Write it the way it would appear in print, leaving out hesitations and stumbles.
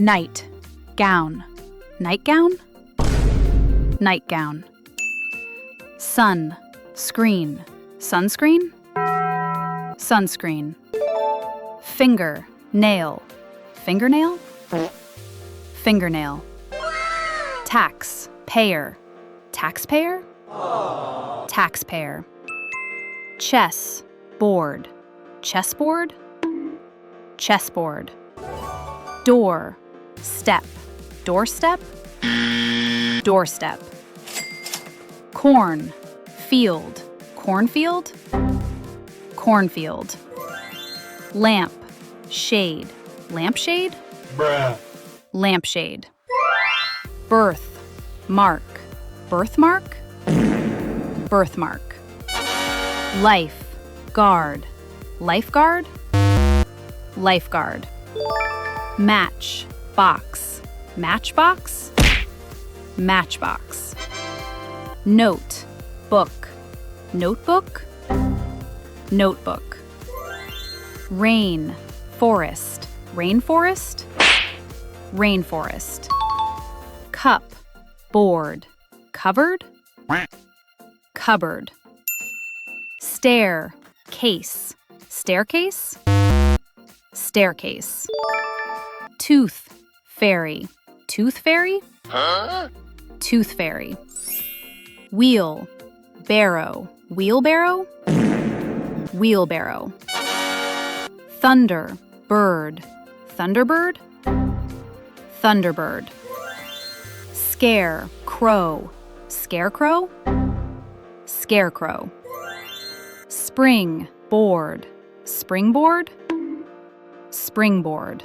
Night. Gown. Nightgown? Nightgown. Sun. Screen. Sunscreen? Sunscreen. Finger. Nail. Fingernail? Fingernail. Tax. Payer. Taxpayer? Taxpayer. Chess. Board. Chessboard? Chessboard. Door. Step. Doorstep? Doorstep. Corn. Field. Cornfield? Cornfield. Lamp. Shade. Lampshade? Lampshade. Birth. Mark. Birthmark? Birthmark. Life. Guard. Lifeguard? Lifeguard. Match. Box. Matchbox? Matchbox. Note. Book. Notebook? Notebook. Rain. Forest. Rainforest? Rainforest. Cup. Board. Cupboard? Cupboard. Stair. Case. Staircase? Staircase. Tooth. Fairy. Toothfairy? Toothfairy. Wheel. Barrow. Wheelbarrow? Wheelbarrow. Thunder. Bird. Thunderbird? Thunderbird. Scare. Crow. Scarecrow? Scarecrow. Spring. Board. Springboard? Springboard.